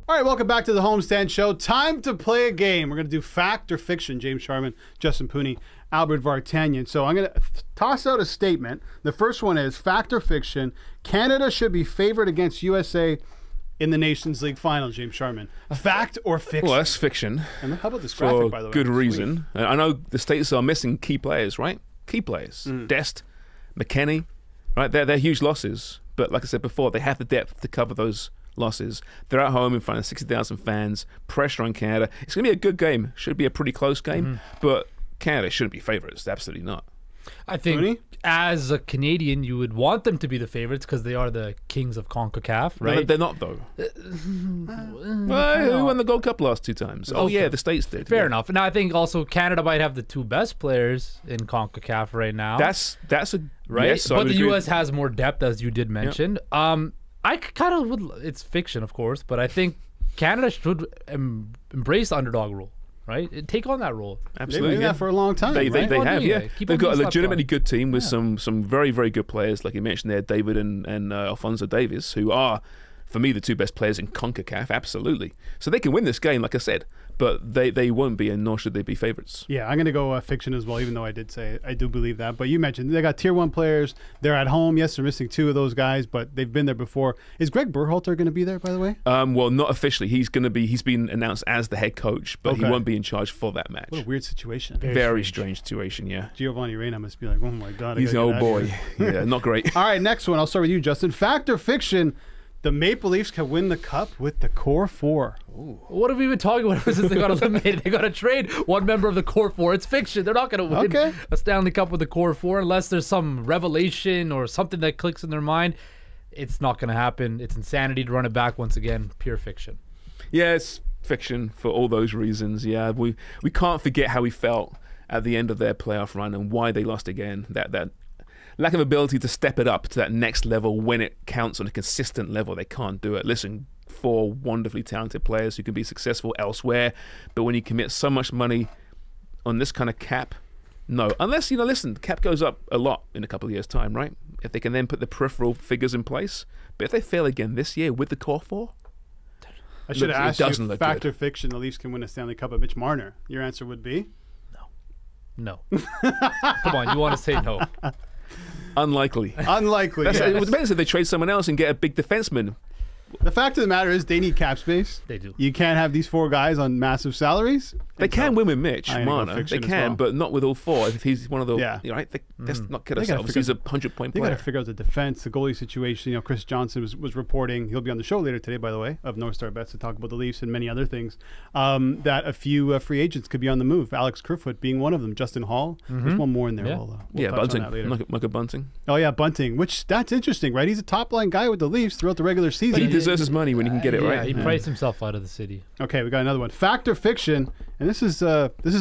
All right, welcome back to the Homestand Show. Time to play a game. We're going to do fact or fiction. James Sharman, Justin Pooni, Albert Vartanian. So I'm going to toss out a statement. The first one is fact or fiction. Canada should be favored against USA in the Nations League final, James Sharman. Fact or fiction? Well, that's fiction. And how about this graphic, by the way? For good reason. I know the States are missing key players, right? Key players. Dest, McKennie, right? They're huge losses. But like I said before, they have the depth to cover those losses. They're at home in front of 60,000 fans. Pressure on Canada. It's going to be a good game. Should be a pretty close game. But Canada shouldn't be favorites. Absolutely not. I think as a Canadian, you would want them to be the favorites because they are the kings of CONCACAF, right? No, they're not, though. Well, who won the Gold Cup last 2 times? Oh, yeah, the States did. Fair enough. Now, I think also Canada might have the 2 best players in CONCACAF right now. That's a... Right? Yes, but the U.S. has more depth, as you did mention. Yep. I kind of would... It's fiction, of course, but I think Canada should embrace the underdog role. Right, take on that role. Absolutely, they've been that for a long time. They have, yeah. They've got a legitimately good team with some very, very good players, like you mentioned there, David and Alphonso Davies, who are, for me, the 2 best players in CONCACAF. Absolutely, so they can win this game, like I said, but they won't be, and nor should they be favorites. Yeah, I'm going to go fiction as well, even though I did say I do believe that. But you mentioned they got Tier 1 players. They're at home. Yes, they're missing 2 of those guys, but they've been there before. Is Greg Berhalter going to be there, by the way? Well, not officially. He's been announced as the head coach, but he won't be in charge for that match. What a weird situation. Very strange situation, yeah. Giovanni Reyna must be like, oh my God. He's an old boy. Yeah, not great. All right, next one. I'll start with you, Justin. Fact or fiction? The Maple Leafs can win the cup with the core 4. Ooh. What have we been talking about since they got eliminated? They got to trade one member of the core 4. It's fiction. They're not going to win a Stanley Cup with the core 4 unless there's some revelation or something that clicks in their mind. It's not going to happen. It's insanity to run it back once again. Pure fiction. Yeah, it's fiction for all those reasons. Yeah, we can't forget how we felt at the end of their playoff run and why they lost again. That lack of ability to step it up to that next level when it counts on a consistent level. They can't do it. Listen, 4 wonderfully talented players who can be successful elsewhere, but when you commit so much money on this kind of cap, no. Unless, listen, the cap goes up a lot in a couple of years' time, right? If they can then put the peripheral figures in place. But if they fail again this year with the core 4, I should have asked you, fact or fiction, the Leafs can win a Stanley Cup at Mitch Marner. Your answer would be? No. Come on, you want to say no. Unlikely. Unlikely. It depends if they trade someone else and get a big defenseman. The fact of the matter is they need cap space. They do. You can't have these 4 guys on massive salaries. They can win with Mitch Marner. They can, but not with all 4. If he's one of the, right? Let's not kid ourselves. He's a 100-point player. They got to figure out the defense, the goalie situation. Chris Johnson was reporting. He'll be on the show later today, by the way, of North Star Bets to talk about the Leafs and many other things. That a few free agents could be on the move. Alex Kerfoot being one of them. Justin Hall. There's one more in there. We'll touch on that later. Michael Bunting. Oh yeah, Bunting. That's interesting, right? He's a top-line guy with the Leafs throughout the regular season. But he deserves his money when he can get it right. He priced himself out of the city. Okay, we got another one. Fact or fiction? And this is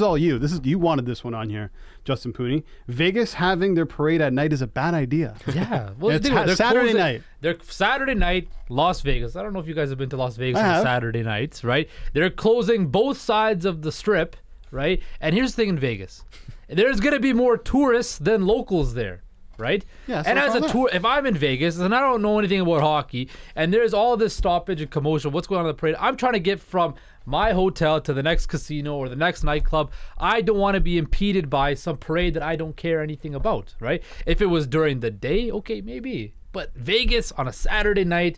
all you. You wanted this one on here, Justin Pooni. Vegas having their parade at night is a bad idea. Yeah, well, they're Saturday night. They're Saturday night, Las Vegas. I don't know if you guys have been to Las Vegas on Saturday nights, right? They're closing both sides of the strip, right? And here's the thing in Vegas: there's gonna be more tourists than locals there. Right? Yeah, and as a tour, if I'm in Vegas and I don't know anything about hockey, and there's all this stoppage and commotion, what's going on in the parade? I'm trying to get from my hotel to the next casino or the next nightclub. I don't want to be impeded by some parade that I don't care anything about, right? If it was during the day, okay, maybe. But Vegas on a Saturday night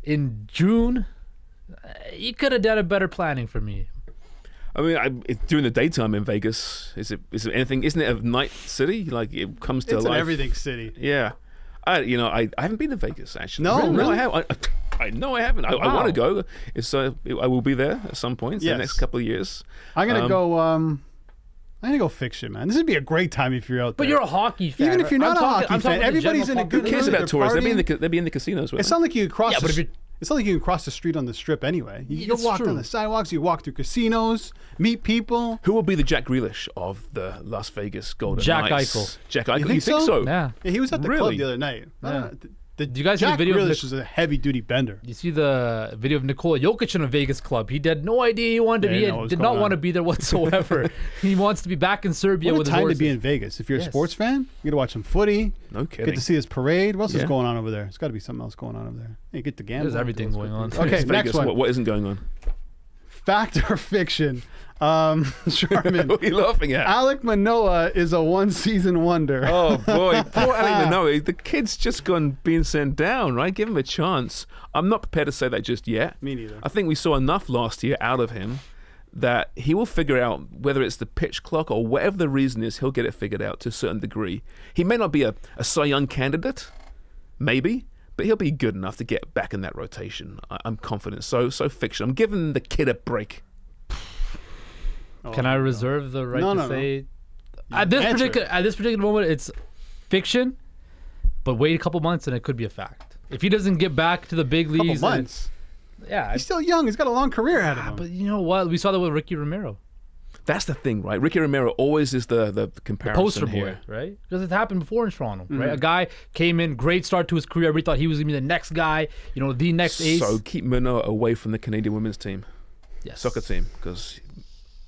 in June, you could have done a better planning for me. I mean, during the daytime in Vegas, is it anything? Isn't it a night city? Like it comes to life. It's an everything city. Yeah, I haven't been to Vegas actually. No, really? No, I haven't. I want to go. I will be there at some point in the next couple of years. I'm gonna go. I'm gonna go fiction, man. This would be a great time if you're out there. But you're a hockey fan. Even if you're not a hockey fan, everybody's in a good mood. Who cares about tourists? They'll be in the casinos. It's not like you cross. It's not like you can cross the street on the strip anyway. You walk on the sidewalks, you walk through casinos, meet people. Who will be the Jack Grealish of the Las Vegas Golden Jack Knights? Eichel. Jack Eichel. You think so? Yeah. He was at the club the other night. Yeah. Did you guys see the Jack video of Grealish is a heavy-duty bender. You see the video of Nikola Jokic in a Vegas club. He had no idea he wanted to be. He did not want to be there whatsoever. He wants to be back in Serbia What with a his time horses. to be in Vegas. If you're a sports fan, you get to watch some footy. No kidding. Get to see his parade. What else is going on over there? There's got to be something else going on over there. You get the gamble. There's everything going on. Okay, It's next Vegas. one. What isn't going on? Fact or fiction? Sharman. What are you laughing at? Alek Manoah is a one-season wonder. Oh boy, poor Alek Manoah. The kid's just being sent down, right? Give him a chance. I'm not prepared to say that just yet. Me neither. I think we saw enough last year out of him that he will figure out whether it's the pitch clock or whatever the reason is. He'll get it figured out to a certain degree. He may not be a Cy Young candidate, maybe, but he'll be good enough to get back in that rotation. I'm confident. So fiction. I'm giving the kid a break. Can I reserve the right to say? At Answer. this particular moment, it's fiction, but wait a couple months and it could be a fact. If he doesn't get back to the big Couple leagues, months. yeah. He's still young. He's got a long career ahead of him. But you know what? We saw that with Ricky Romero, That's the thing, right? Ricky Romero always is the comparison poster boy, here. right? Because it happened before in Toronto, right? A guy came in, great start to his career. Everybody thought he was gonna be the next guy, the next ace. So keep Manoah away from the Canadian women's team, Yes. soccer team, because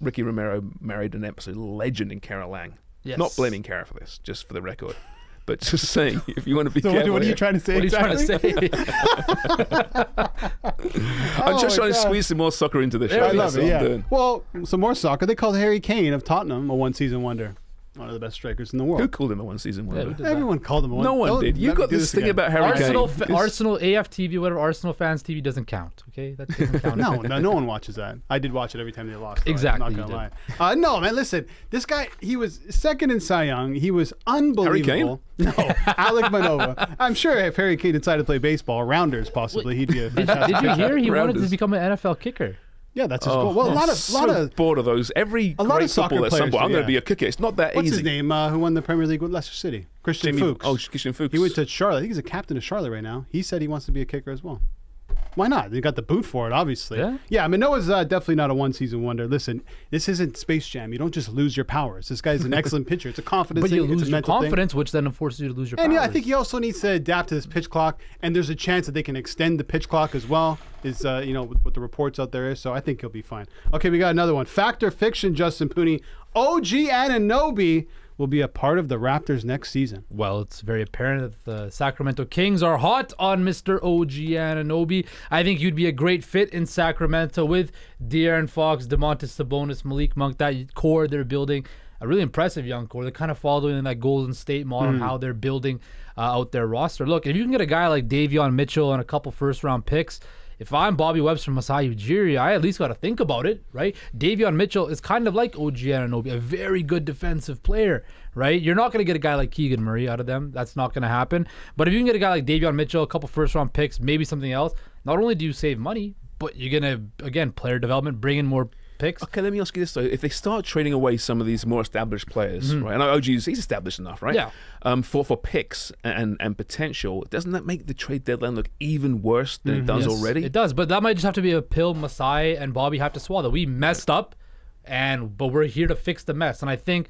Ricky Romero married an absolute legend in Cara Lang. Yes. Not blaming Cara for this, just for the record. But just saying, if you want to be So careful. what are you trying to say? What are you exactly? trying to say? I'm just my trying to God. squeeze some more soccer into the show. I love That's it. all I'm Yeah. doing. Well, some more soccer. They called Harry Kane of Tottenham a one-season wonder. One of the best strikers in the world. Who called him a one-season Yeah, wonder? who did that? Everyone called him a one. No one Don't did. You let me got do this thing again. about Harry Arsenal, Kane. Arsenal, AFTV, whatever. Arsenal fans TV doesn't count. Okay, that doesn't count. No one watches that. I did watch it every time they lost. So Exactly, I'm you not gonna lie. No, man. Listen, this guy. He was second in Cy Young. He was unbelievable. No, Alek Manoah. I'm sure if Harry Kane decided to play baseball, rounders possibly, he'd be a fantastic. Did you hear he wanted Rounders. to become an NFL kicker? Yeah, that's his goal. Well, a lot of bored of those. Every a lot great of soccer footballer at some players point, I'm do, going yeah. to be a kicker. It's not that what's easy. his name? Who won the Premier League with Leicester City? Christian Fuchs. Oh, Christian Fuchs. He went to Charlotte. I think he's a captain of Charlotte right now. He said he wants to be a kicker as well. Why not? They got the boot for it, obviously. Yeah? I mean, Noah's definitely not a one-season wonder. Listen, this isn't Space Jam. You don't just lose your powers. This guy's an excellent pitcher. It's a confidence But thing. you It's lose a your mental confidence, which then forces you to lose your thing. And powers. I think he also needs to adapt to this pitch clock. And there's a chance that they can extend the pitch clock as well. Is with what the reports out there is. So I think he'll be fine. Okay, we got another one. Fact or fiction? Justin Pooni, OG Anunoby will be a part of the Raptors next season. Well, it's very apparent that the Sacramento Kings are hot on Mr. OG Anunoby. I think you'd be a great fit in Sacramento with De'Aaron Fox, DeMontis Sabonis, Malik Monk, that core they're building. A really impressive young core. They're kind of following in that Golden State model, how they're building out their roster. Look, if you can get a guy like Davion Mitchell and a couple first-round picks, if I'm Bobby Webster, Masai Ujiri, I at least got to think about it, right? Davion Mitchell is kind of like OG Anunoby, a very good defensive player, right? You're not going to get a guy like Keegan Murray out of them. That's not going to happen. But if you can get a guy like Davion Mitchell, a couple first-round picks, maybe something else, not only do you save money, but you're going to, again, player development, bring in more picks. Okay, let me ask you this though: if they start trading away some of these more established players, right? And OG's he's established enough, right? Yeah. For picks and potential, doesn't that make the trade deadline look even worse than it does already? It does, but that might just have to be a pill Masai and Bobby have to swallow. We messed up, but we're here to fix the mess. And I think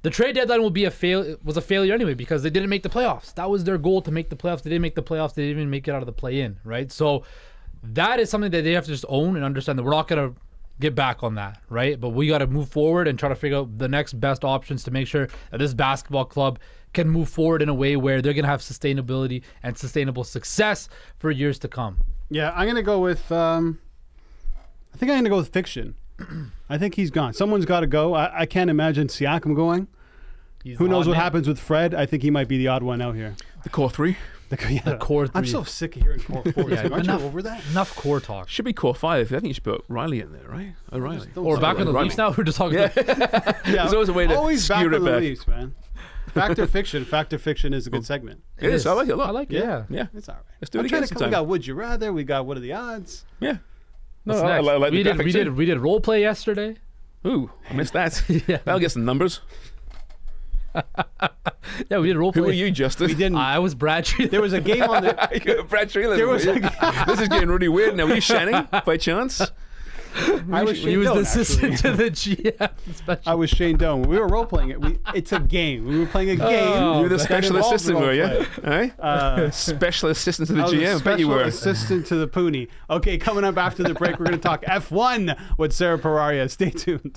the trade deadline was a failure anyway because they didn't make the playoffs. That was their goal, to make the playoffs. They didn't make the playoffs. They didn't even make it out of the play-in, right? So that is something that they have to just own and understand that we're not going to get back on that, right? But we got to move forward and try to figure out the next best options to make sure that this basketball club can move forward in a way where they're going to have sustainability and sustainable success for years to come. Yeah, I'm going to go with, I think I'm going to go with fiction. I think he's gone. Someone's got to go. I can't imagine Siakam going. Who knows what happens with Fred? I think he might be the odd one out here. The core three The core three. I'm so sick of hearing core four. Yeah, Aren't you over that? Enough core talk. should be core five. I think you should put Riley in there, right? O'Reilly. Or back on the Leafs now. We're just talking about Yeah, There's always a way to always skew back it on the back. Leafs, man. Fact or fiction? Fact or fiction is a good segment. It is. I like it a lot. I like it, yeah. Yeah. It's all right. Let's do it I'm again trying to sometime. We got Would You Rather. We got What Are the Odds? Yeah. No, What's I next? like the graphic too. we did role play yesterday. Ooh, I missed that. Yeah. That'll get some numbers. Yeah, we did role play. Who are you, Justin? We didn't. I was Brad Treeley. There was a game on the. Brad Treeland. There was This is getting really weird now. Were you Shannon by chance? I was Shane He was Doan, the assistant actually. to the GM. Special. I was Shane Doan. We were role playing it. It's a game. We were playing a game. Oh, You were the that special involved assistant, were you? role-play. Eh? Special assistant to the I was a GM. I bet you special were. assistant to the Pooni. Okay, coming up after the break, we're going to talk F1 with Sarah Pararia. Stay tuned.